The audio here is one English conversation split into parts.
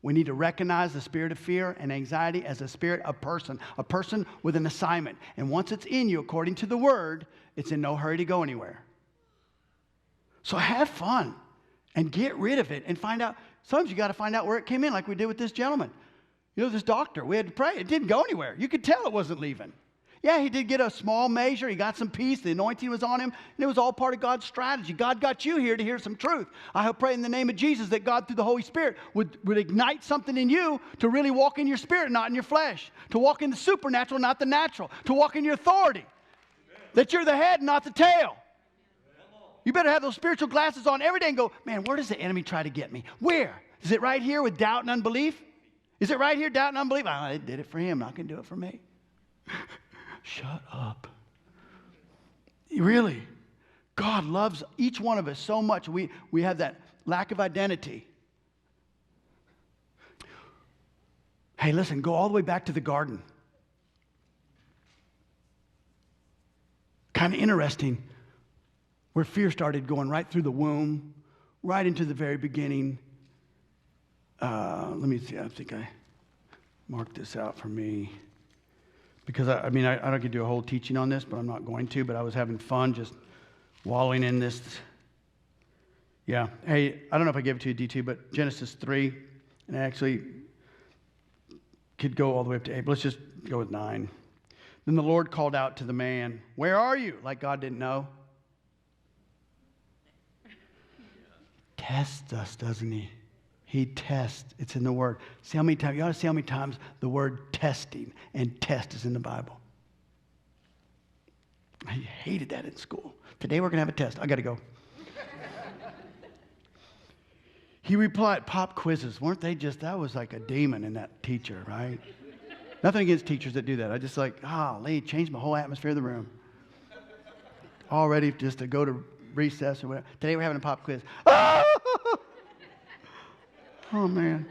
We need to recognize the spirit of fear and anxiety as a spirit, a person with an assignment. And once it's in you, according to the Word, it's in no hurry to go anywhere. So have fun and get rid of it and find out. Sometimes you got to find out where it came in, like we did with this gentleman. You know, this doctor, we had to pray. It didn't go anywhere. You could tell it wasn't leaving. Yeah, he did get a small measure. He got some peace. The anointing was on him. And it was all part of God's strategy. God got you here to hear some truth. I hope, pray in the name of Jesus that God, through the Holy Spirit, would ignite something in you to really walk in your spirit, not in your flesh. To walk in the supernatural, not the natural. To walk in your authority. Amen. That you're the head, not the tail. You better have those spiritual glasses on every day and go, man, where does the enemy try to get me? Where? Is it right here with doubt and unbelief? Is it right here, doubt and unbelief? I did it for him. I can do it for me. Shut up. Really, God loves each one of us so much. We have that lack of identity. Hey, listen, go all the way back to the garden. Kind of interesting where fear started going right through the womb, right into the very beginning. Let me see, I think I marked this out for me. Because, I don't get to do a whole teaching on this, but I'm not going to. But I was having fun just wallowing in this. Yeah. Hey, I don't know if I gave it to you, D2, but Genesis 3, and I actually could go all the way up to 8. But let's just go with 9. Then the Lord called out to the man, "Where are you?" Like God didn't know. Tests us, doesn't he? He tests. It's in the Word. See how many times, you ought to see how many times the word testing and test is in the Bible. I hated that in school. Today we're going to have a test. I got to go. He replied, pop quizzes, weren't they just, that was like a demon in that teacher, right? Nothing against teachers that do that. I just like, golly, changed my whole atmosphere of the room. All ready just to go to recess or whatever. Today we're having a pop quiz. Oh, man.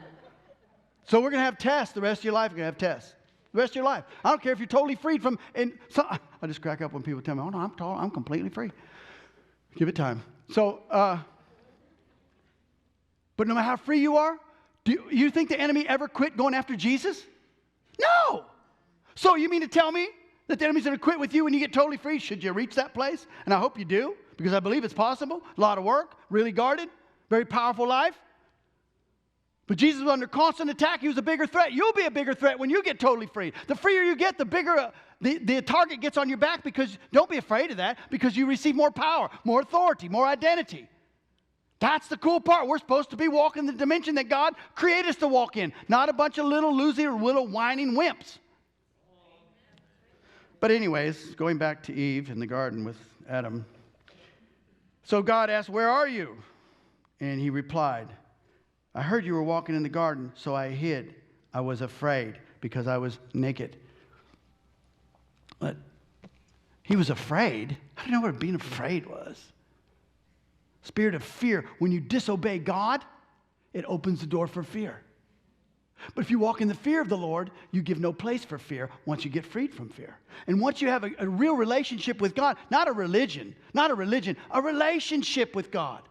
So we're going to have tests the rest of your life. You're going to have tests the rest of your life. I don't care if you're totally freed from, I just crack up when people tell me, oh, no, I'm completely free. Give it time. So, but no matter how free you are, do you think the enemy ever quit going after Jesus? No. So you mean to tell me that the enemy's going to quit with you when you get totally free? Should you reach that place? And I hope you do, because I believe it's possible. A lot of work, really guarded, very powerful life. But Jesus was under constant attack. He was a bigger threat. You'll be a bigger threat when you get totally free. The freer you get, the bigger the target gets on your back, because don't be afraid of that, because you receive more power, more authority, more identity. That's the cool part. We're supposed to be walking the dimension that God created us to walk in, not a bunch of little loosey or little whining wimps. But anyways, going back to Eve in the garden with Adam. So God asked, "Where are you?" And he replied, "I heard you were walking in the garden, so I hid. I was afraid because I was naked." But he was afraid. I don't know what being afraid was. Spirit of fear. When you disobey God, it opens the door for fear. But if you walk in the fear of the Lord, you give no place for fear once you get freed from fear. And once you have a real relationship with God, not a religion, a relationship with God.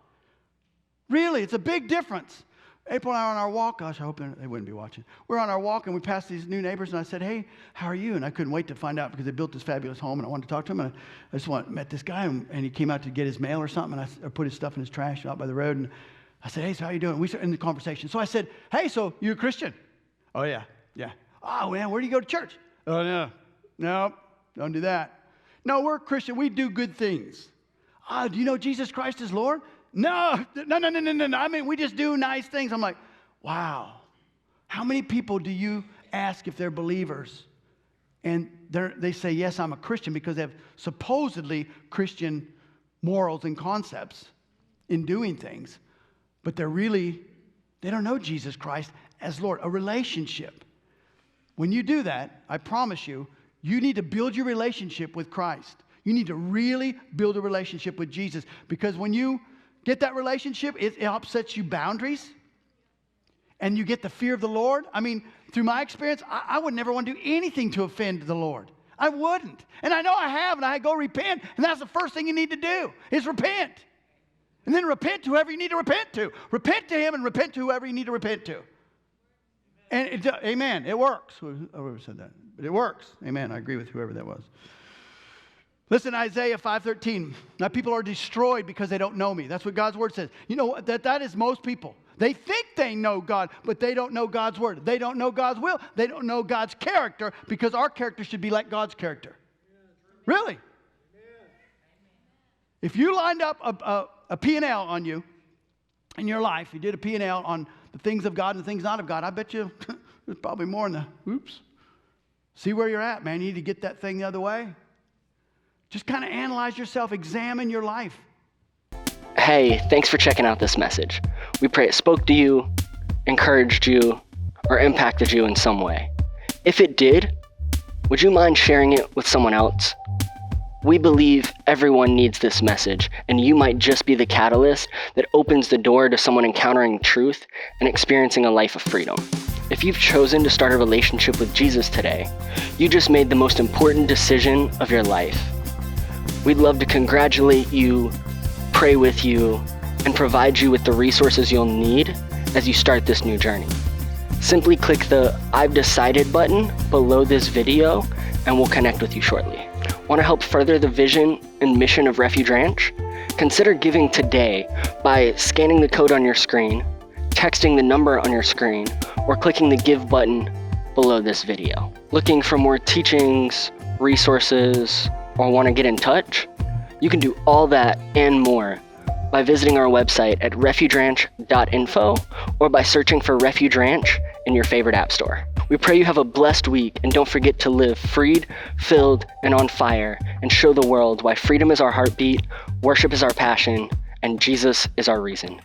Really, it's a big difference. April and I were on our walk. Gosh, I hope they wouldn't be watching. We're on our walk, and we passed these new neighbors, and I said, "Hey, how are you?" And I couldn't wait to find out, because they built this fabulous home, and I wanted to talk to him. And I just met this guy, and he came out to get his mail or something, and I put his stuff in his trash out by the road. And I said, "Hey, so how you doing?" We started in the conversation. So I said, "Hey, so you a Christian?" "Oh, yeah." "Oh, man, where do you go to church?" "Oh, no, don't do that." "No, we're Christian. We do good things." "Oh, do you know Jesus Christ is Lord?" No. I mean, we just do nice things." I'm like, wow. How many people do you ask if they're believers? And they say, "Yes, I'm a Christian," because they have supposedly Christian morals and concepts in doing things. But they don't know Jesus Christ as Lord. A relationship. When you do that, I promise you, you need to build your relationship with Christ. You need to really build a relationship with Jesus. Because when you get that relationship, it helps set you boundaries. And you get the fear of the Lord. I mean, through my experience, I would never want to do anything to offend the Lord. I wouldn't. And I know I have, and I go repent. And that's the first thing you need to do, is repent. And then repent to whoever you need to repent to. Repent to him and repent to whoever you need to repent to. And amen, it works. Whoever said that. But it works. Amen. I agree with whoever that was. Listen, Isaiah 5:13. My people are destroyed because they don't know me. That's what God's word says. You know what? That is most people. They think they know God, but they don't know God's word. They don't know God's will. They don't know God's character, because our character should be like God's character. Really. If you lined up a P&L on you in your life, you did a P&L on the things of God and the things not of God, I bet you there's probably more in the, oops. See where you're at, man. You need to get that thing the other way. Just kind of analyze yourself, examine your life. Hey, thanks for checking out this message. We pray it spoke to you, encouraged you, or impacted you in some way. If it did, would you mind sharing it with someone else? We believe everyone needs this message, and you might just be the catalyst that opens the door to someone encountering truth and experiencing a life of freedom. If you've chosen to start a relationship with Jesus today, you just made the most important decision of your life. We'd love to congratulate you, pray with you, and provide you with the resources you'll need as you start this new journey. Simply click the I've decided button below this video and we'll connect with you shortly. Want to help further the vision and mission of Refuge Ranch? Consider giving today by scanning the code on your screen, texting the number on your screen, or clicking the give button below this video. Looking for more teachings, resources, or want to get in touch? You can do all that and more by visiting our website at refugeranch.info or by searching for Refuge Ranch in your favorite app store. We pray you have a blessed week, and don't forget to live freed, filled, and on fire, and show the world why freedom is our heartbeat, worship is our passion, and Jesus is our reason.